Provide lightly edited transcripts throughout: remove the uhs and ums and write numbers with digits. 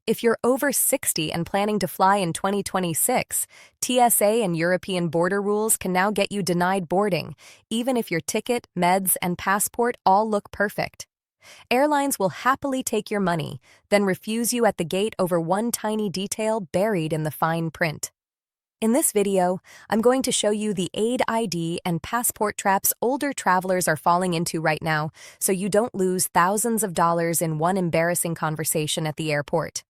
If you're over 60 and planning to fly in 2026, TSA and European border rules can now get you denied boarding, even if your ticket, meds, and passport all look perfect. Airlines will happily take your money, then refuse you at the gate over one tiny detail buried in the fine print. In this video, I'm going to show you the aid ID and passport traps older travelers are falling into right now, so you don't lose thousands of dollars in one embarrassing conversation at the airport.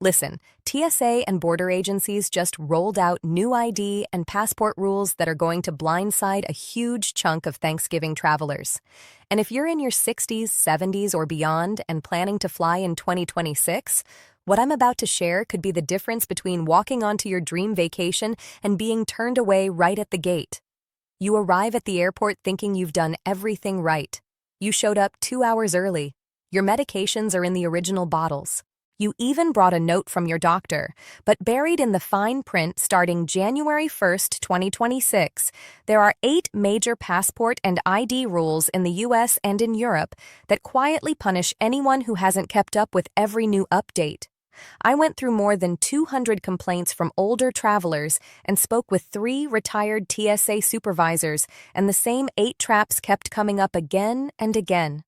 Listen, TSA and border agencies just rolled out new ID and passport rules that are going to blindside a huge chunk of Thanksgiving travelers. And if you're in your 60s, 70s, or beyond and planning to fly in 2026, what I'm about to share could be the difference between walking onto your dream vacation and being turned away right at the gate. You arrive at the airport thinking you've done everything right. You showed up 2 hours early. Your medications are in the original bottles. You even brought a note from your doctor, but buried in the fine print starting January 1st, 2026, there are 8 major passport and ID rules in the US and in Europe that quietly punish anyone who hasn't kept up with every new update. I went through more than 200 complaints from older travelers and spoke with 3 retired TSA supervisors, and the same 8 traps kept coming up again and again.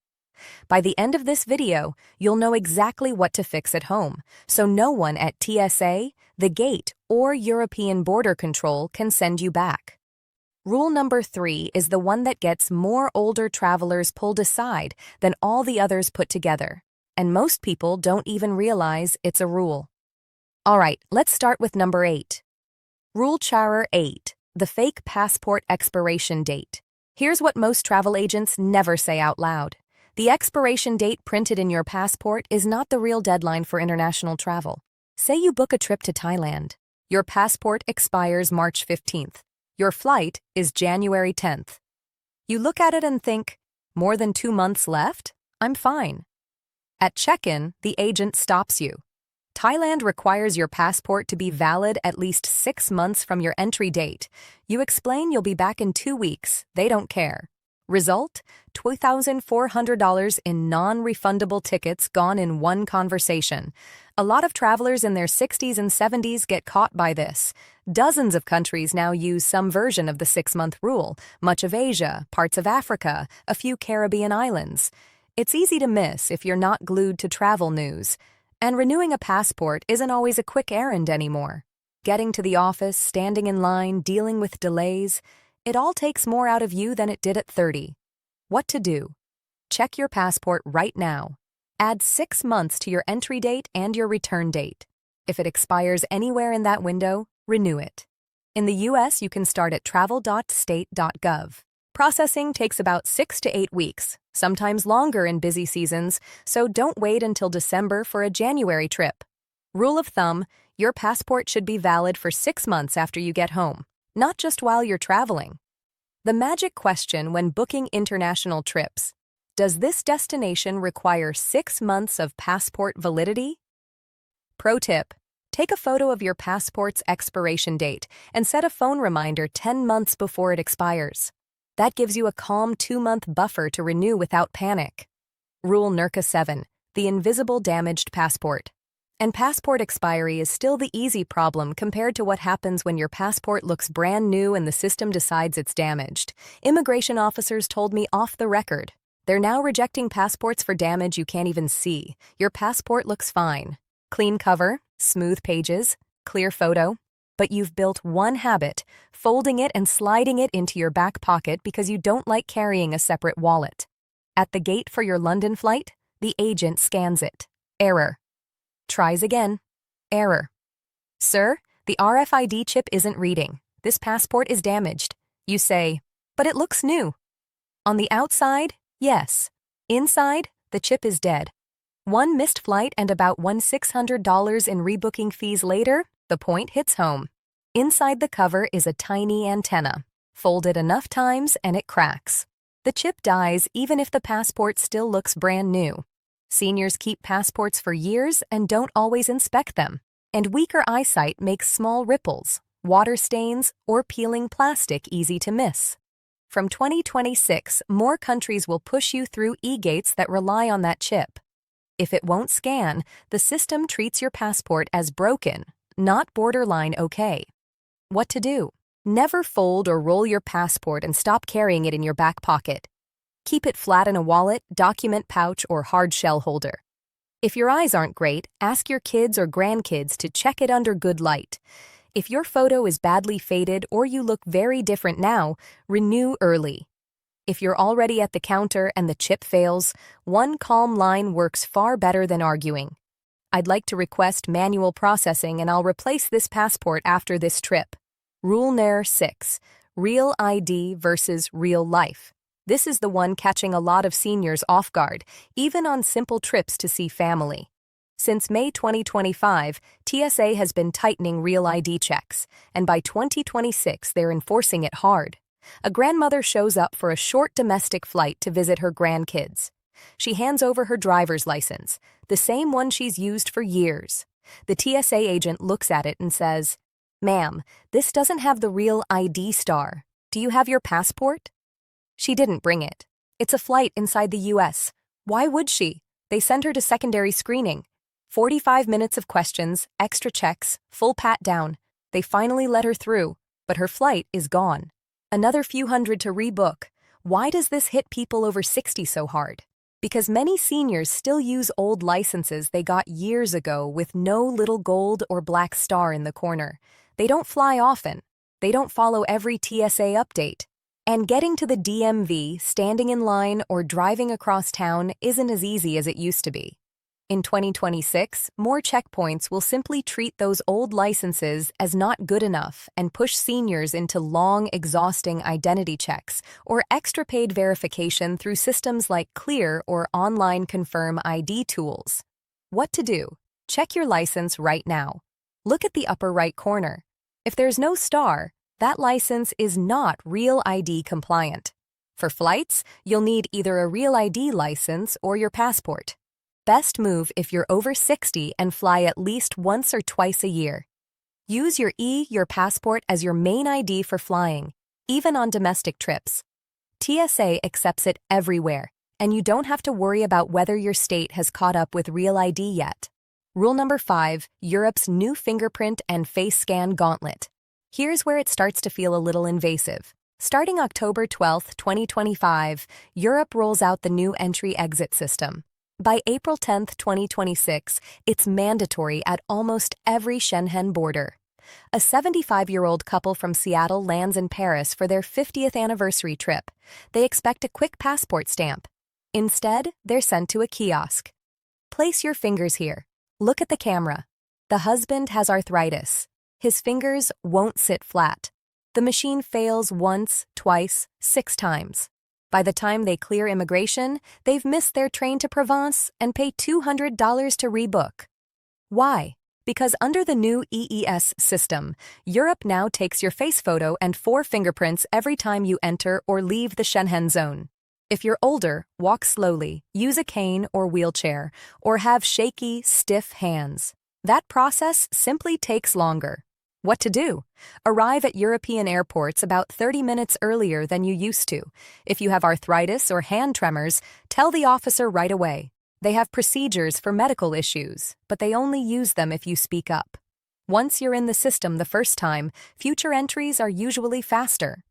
By the end of this video, you'll know exactly what to fix at home, so no one at TSA, the gate, or European Border Control can send you back. Rule number 3 is the one that gets more older travelers pulled aside than all the others put together, and most people don't even realize it's a rule. All right, let's start with number 8. Rule Charer 8, the fake passport expiration date. Here's what most travel agents never say out loud. The expiration date printed in your passport is not the real deadline for international travel. Say you book a trip to Thailand. Your passport expires March 15th. Your flight is January 10th. You look at it and think, more than 2 months left? I'm fine. At check-in, the agent stops you. Thailand requires your passport to be valid at least 6 months from your entry date. You explain you'll be back in 2 weeks. They don't care. Result? $2,400 in non-refundable tickets gone in one conversation. A lot of travelers in their 60s and 70s get caught by this. Dozens of countries now use some version of the 6-month rule, much of Asia, parts of Africa, a few Caribbean islands. It's easy to miss if you're not glued to travel news. And renewing a passport isn't always a quick errand anymore. Getting to the office, standing in line, dealing with delays, it all takes more out of you than it did at 30. What to do? Check your passport right now. Add 6 months to your entry date and your return date. If it expires anywhere in that window, renew it. In the US, you can start at travel.state.gov. Processing takes about 6 to 8 weeks, sometimes longer in busy seasons, so don't wait until December for a January trip. Rule of thumb, your passport should be valid for 6 months after you get home, not just while you're traveling. The magic question when booking international trips: does this destination require 6 months of passport validity? Pro tip: take a photo of your passport's expiration date and set a phone reminder 10 months before it expires. That gives you a calm 2-month buffer to renew without panic. Rule NERCA 7, the invisible damaged passport. And passport expiry is still the easy problem compared to what happens when your passport looks brand new and the system decides it's damaged. Immigration officers told me off the record. They're now rejecting passports for damage you can't even see. Your passport looks fine. Clean cover, smooth pages, clear photo. But you've built one habit, folding it and sliding it into your back pocket because you don't like carrying a separate wallet. At the gate for your London flight, the agent scans it. Error. Tries again. Error. Sir, the RFID chip isn't reading. This passport is damaged. You say, but it looks new. On the outside, yes. Inside, the chip is dead. One missed flight and about $1,600 in rebooking fees later, the point hits home. Inside the cover is a tiny antenna. Fold it enough times and it cracks. The chip dies even if the passport still looks brand new. Seniors keep passports for years and don't always inspect them. And weaker eyesight makes small ripples, water stains, or peeling plastic easy to miss. From 2026, more countries will push you through e-gates that rely on that chip. If it won't scan, the system treats your passport as broken, not borderline okay. What to do? Never fold or roll your passport and stop carrying it in your back pocket. Keep it flat in a wallet, document pouch, or hard shell holder. If your eyes aren't great, ask your kids or grandkids to check it under good light. If your photo is badly faded or you look very different now, renew early. If you're already at the counter and the chip fails, one calm line works far better than arguing. I'd like to request manual processing and I'll replace this passport after this trip. Rule Number 6. Real ID versus real life. This is the one catching a lot of seniors off guard, even on simple trips to see family. Since May 2025, TSA has been tightening real ID checks, and by 2026 they're enforcing it hard. A grandmother shows up for a short domestic flight to visit her grandkids. She hands over her driver's license, the same one she's used for years. The TSA agent looks at it and says, "Ma'am, this doesn't have the real ID star. Do you have your passport?" She didn't bring it. It's a flight inside the US. Why would she? They send her to secondary screening. 45 minutes of questions, extra checks, full pat down. They finally let her through, but her flight is gone. Another few hundred to rebook. Why does this hit people over 60 so hard? Because many seniors still use old licenses they got years ago with no little gold or black star in the corner. They don't fly often. They don't follow every TSA update. And getting to the DMV, standing in line, or driving across town isn't as easy as it used to be. In 2026, more checkpoints will simply treat those old licenses as not good enough and push seniors into long, exhausting identity checks or extra paid verification through systems like Clear or online Confirm ID tools. What to do? Check your license right now. Look at the upper right corner. If there's no star, that license is not Real ID compliant. For flights, you'll need either a Real ID license or your passport. Best move if you're over 60 and fly at least once or twice a year. Use your passport as your main ID for flying, even on domestic trips. TSA accepts it everywhere, and you don't have to worry about whether your state has caught up with Real ID yet. Rule number 5, Europe's new fingerprint and face scan gauntlet. Here's where it starts to feel a little invasive. Starting October 12, 2025, Europe rolls out the new entry-exit system. By April 10, 2026, it's mandatory at almost every Schengen border. A 75-year-old couple from Seattle lands in Paris for their 50th anniversary trip. They expect a quick passport stamp. Instead, they're sent to a kiosk. Place your fingers here. Look at the camera. The husband has arthritis. His fingers won't sit flat. The machine fails once, twice, 6 times. By the time they clear immigration, they've missed their train to Provence and pay $200 to rebook. Why? Because under the new EES system, Europe now takes your face photo and 4 fingerprints every time you enter or leave the Schengen zone. If you're older, walk slowly, use a cane or wheelchair, or have shaky, stiff hands. That process simply takes longer. What to do? Arrive at European airports about 30 minutes earlier than you used to. If you have arthritis or hand tremors, tell the officer right away. They have procedures for medical issues, but they only use them if you speak up. Once you're in the system the first time, future entries are usually faster.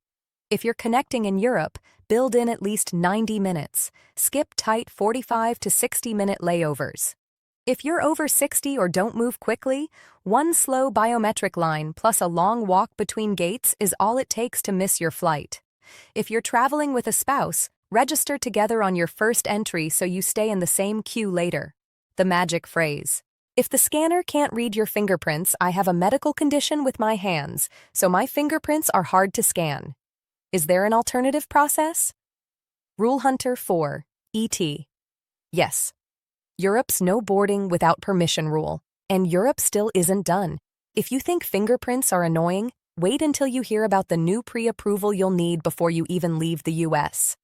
If you're connecting in Europe, build in at least 90 minutes. Skip tight 45 to 60-minute layovers. If you're over 60 or don't move quickly, one slow biometric line plus a long walk between gates is all it takes to miss your flight. If you're traveling with a spouse, register together on your first entry so you stay in the same queue later. The magic phrase. If the scanner can't read your fingerprints, I have a medical condition with my hands, so my fingerprints are hard to scan. Is there an alternative process? Rule Hunter 4, ET. Yes. Europe's no boarding without permission rule, and Europe still isn't done. If you think fingerprints are annoying, wait until you hear about the new pre-approval you'll need before you even leave the US.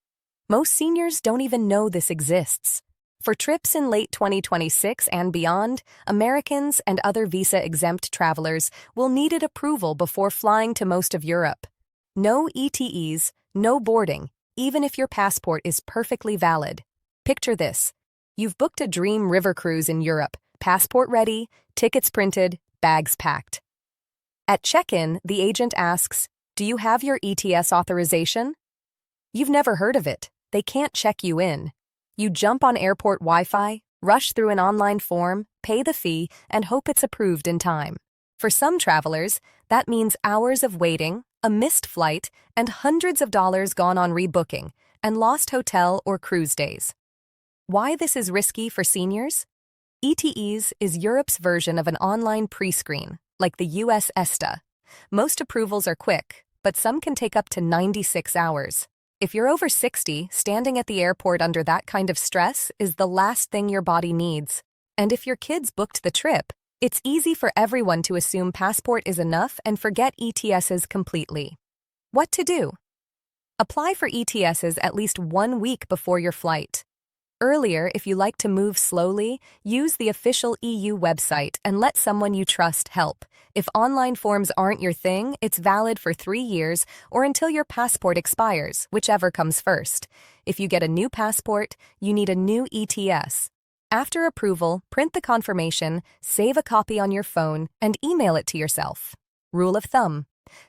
Most seniors don't even know this exists. For trips in late 2026 and beyond, Americans and other visa-exempt travelers will need approval before flying to most of Europe. No ETEs, no boarding, even if your passport is perfectly valid. Picture this. You've booked a dream river cruise in Europe, passport ready, tickets printed, bags packed. At check-in, the agent asks, "Do you have your ETS authorization?" You've never heard of it. They can't check you in. You jump on airport Wi-Fi, rush through an online form, pay the fee, and hope it's approved in time. For some travelers, that means hours of waiting, a missed flight, and hundreds of dollars gone on rebooking, and lost hotel or cruise days. Why this is risky for seniors? ETEs is Europe's version of an online pre-screen, like the US ESTA. Most approvals are quick, but some can take up to 96 hours. If you're over 60, standing at the airport under that kind of stress is the last thing your body needs. And if your kids booked the trip, it's easy for everyone to assume passport is enough and forget ETSs completely. What to do? Apply for ETSs at least 1 week before your flight. Earlier, if you like to move slowly, use the official EU website and let someone you trust help. If online forms aren't your thing, it's valid for 3 years or until your passport expires, whichever comes first. If you get a new passport, you need a new ETS. After approval, print the confirmation, save a copy on your phone, and email it to yourself. Rule of thumb: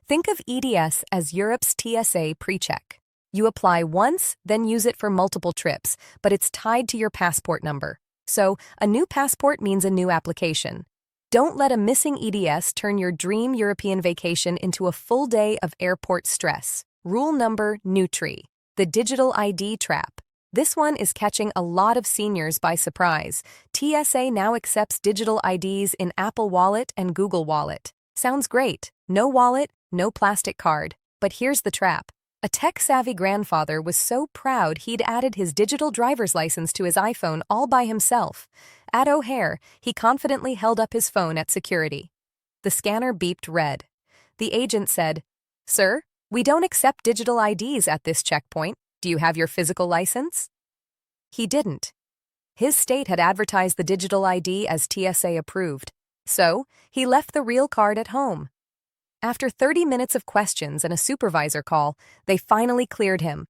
think of ETS as Europe's TSA pre-check. You apply once, then use it for multiple trips, but it's tied to your passport number. So, a new passport means a new application. Don't let a missing ETS turn your dream European vacation into a full day of airport stress. Rule number Nutri, the digital ID trap. This one is catching a lot of seniors by surprise. TSA now accepts digital IDs in Apple Wallet and Google Wallet. Sounds great. No wallet, no plastic card. But here's the trap. A tech-savvy grandfather was so proud he'd added his digital driver's license to his iPhone all by himself. At O'Hare, he confidently held up his phone at security. The scanner beeped red. The agent said, "Sir, we don't accept digital IDs at this checkpoint. Do you have your physical license?" He didn't. His state had advertised the digital ID as TSA approved, so he left the real card at home. After 30 minutes of questions and a supervisor call, they finally cleared him.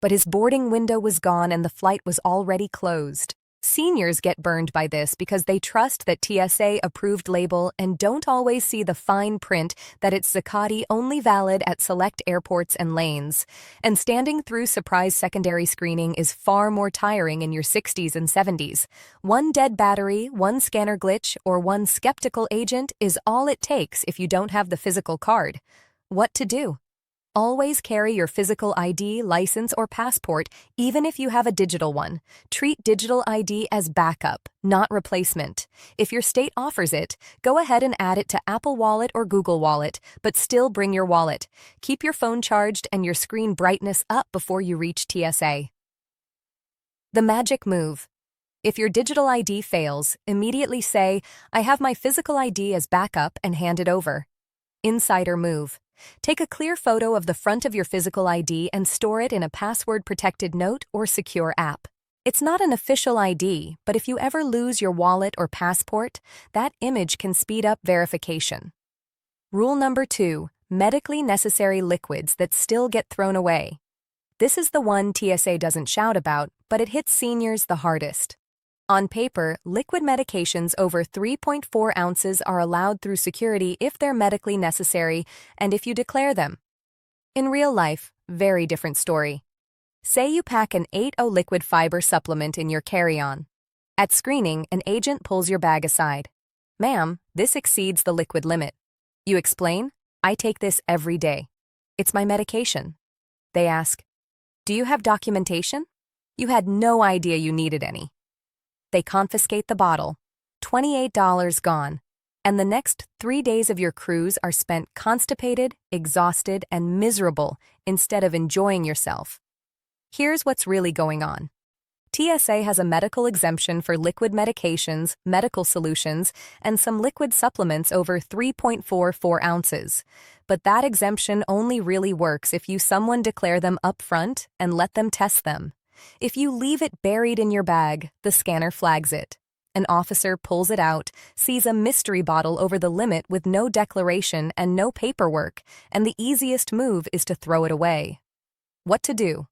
But his boarding window was gone and the flight was already closed. Seniors get burned by this because they trust that TSA-approved label and don't always see the fine print that it's Zuccotti only valid at select airports and lanes. And standing through surprise secondary screening is far more tiring in your 60s and 70s. One dead battery, one scanner glitch, or one skeptical agent is all it takes if you don't have the physical card. What to do? Always carry your physical ID, license, or passport, even if you have a digital one. Treat digital ID as backup, not replacement. If your state offers it, go ahead and add it to Apple Wallet or Google Wallet, but still bring your wallet. Keep your phone charged and your screen brightness up before you reach TSA. The magic move. If your digital ID fails, immediately say, "I have my physical ID as backup," and hand it over. Insider move. Take a clear photo of the front of your physical ID and store it in a password-protected note or secure app. It's not an official ID, but if you ever lose your wallet or passport, that image can speed up verification. Rule number 2, medically necessary liquids that still get thrown away. This is the one TSA doesn't shout about, but it hits seniors the hardest. On paper, liquid medications over 3.4 ounces are allowed through security if they're medically necessary and if you declare them. In real life, very different story. Say you pack an 8O liquid fiber supplement in your carry-on. At screening, an agent pulls your bag aside. "Ma'am, this exceeds the liquid limit." You explain, "I take this every day. It's my medication." They ask, "Do you have documentation?" You had no idea you needed any. They confiscate the bottle. $28 gone. And the next 3 days of your cruise are spent constipated, exhausted, and miserable instead of enjoying yourself. Here's what's really going on. TSA has a medical exemption for liquid medications, medical solutions, and some liquid supplements over 3.44 ounces. But that exemption only really works if you someone declare them up front and let them test them. If you leave it buried in your bag, the scanner flags it. An officer pulls it out, sees a mystery bottle over the limit with no declaration and no paperwork, and the easiest move is to throw it away. What to do?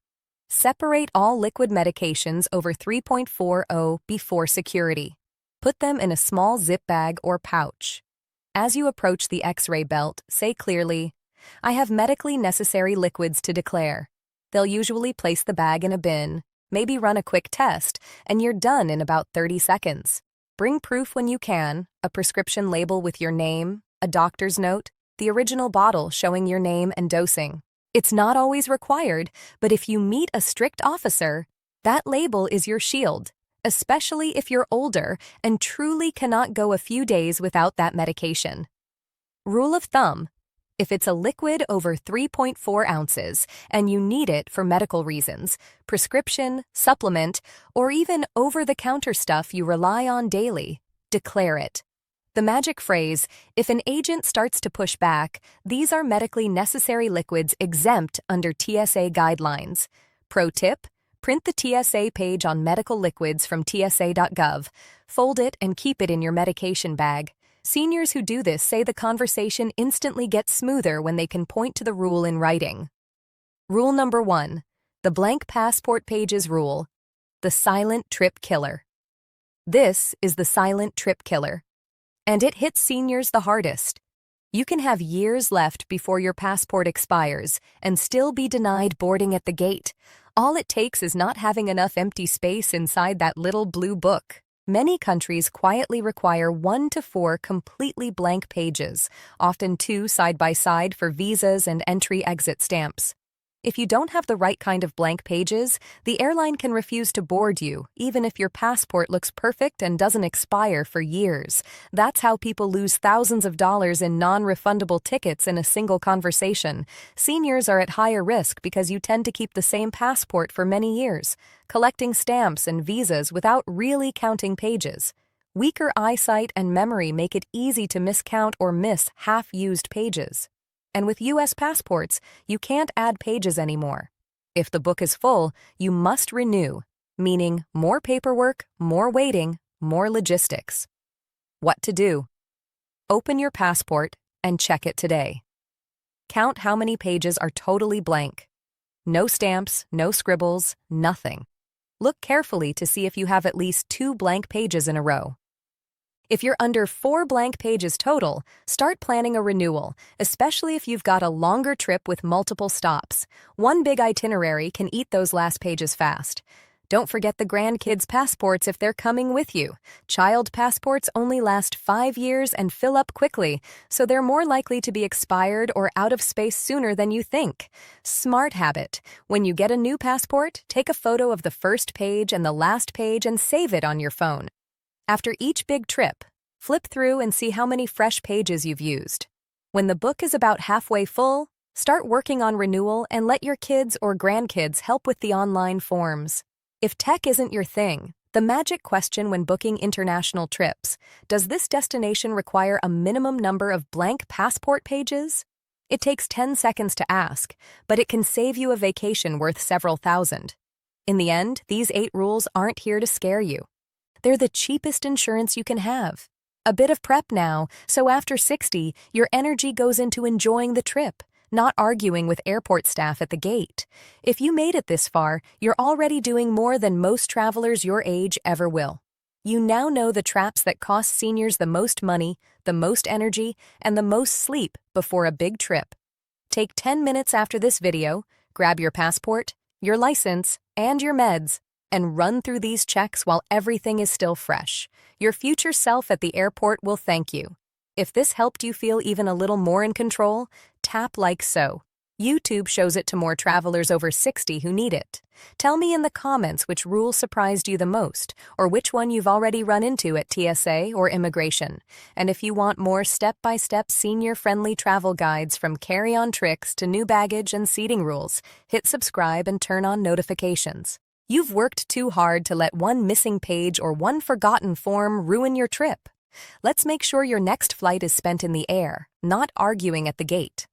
Separate all liquid medications over 3.40 before security. Put them in a small zip bag or pouch. As you approach the X-ray belt, say clearly, "I have medically necessary liquids to declare." They'll usually place the bag in a bin, maybe run a quick test, and you're done in about 30 seconds. Bring proof when you can, a prescription label with your name, a doctor's note, the original bottle showing your name and dosing. It's not always required, but if you meet a strict officer, that label is your shield, especially if you're older and truly cannot go a few days without that medication. Rule of thumb: if it's a liquid over 3.4 ounces and you need it for medical reasons, prescription, supplement, or even over-the-counter stuff you rely on daily, declare it. The magic phrase, "If an agent starts to push back, these are medically necessary liquids exempt under TSA guidelines." Pro tip: print the TSA page on medical liquids from tsa.gov, fold it and keep it in your medication bag. Seniors who do this say the conversation instantly gets smoother when they can point to the rule in writing. Rule number 1, the blank passport pages rule, the silent trip killer. This is the silent trip killer, and it hits seniors the hardest. You can have years left before your passport expires and still be denied boarding at the gate. All it takes is not having enough empty space inside that little blue book. Many countries quietly require 1 to 4 completely blank pages, often 2 side by side for visas and entry-exit stamps. If you don't have the right kind of blank pages, the airline can refuse to board you, even if your passport looks perfect and doesn't expire for years. That's how people lose thousands of dollars in non-refundable tickets in a single conversation. Seniors are at higher risk because you tend to keep the same passport for many years, collecting stamps and visas without really counting pages. Weaker eyesight and memory make it easy to miscount or miss half-used pages. And with U.S. passports, you can't add pages anymore. If the book is full, you must renew, meaning more paperwork, more waiting, more logistics. What to do? Open your passport and check it today. Count how many pages are totally blank. No stamps, no scribbles, nothing. Look carefully to see if you have at least 2 blank pages in a row. If you're under 4 blank pages total, start planning a renewal, especially if you've got a longer trip with multiple stops. One big itinerary can eat those last pages fast. Don't forget the grandkids' passports if they're coming with you. Child passports only last 5 years and fill up quickly, so they're more likely to be expired or out of space sooner than you think. Smart habit: when you get a new passport, take a photo of the first page and the last page and save it on your phone. After each big trip, flip through and see how many fresh pages you've used. When the book is about halfway full, start working on renewal and let your kids or grandkids help with the online forms. If tech isn't your thing, the magic question when booking international trips: does this destination require a minimum number of blank passport pages? It takes 10 seconds to ask, but it can save you a vacation worth several thousand. In the end, these 8 rules aren't here to scare you. They're the cheapest insurance you can have. A bit of prep now, so after 60, your energy goes into enjoying the trip, not arguing with airport staff at the gate. If you made it this far, you're already doing more than most travelers your age ever will. You now know the traps that cost seniors the most money, the most energy, and the most sleep before a big trip. Take 10 minutes after this video, grab your passport, your license, and your meds, and run through these checks while everything is still fresh. Your future self at the airport will thank you. If this helped you feel even a little more in control, tap like so. YouTube shows it to more travelers over 60 who need it. Tell me in the comments which rule surprised you the most, or which one you've already run into at TSA or immigration. And if you want more step-by-step senior-friendly travel guides from carry-on tricks to new baggage and seating rules, hit subscribe and turn on notifications. You've worked too hard to let one missing page or one forgotten form ruin your trip. Let's make sure your next flight is spent in the air, not arguing at the gate.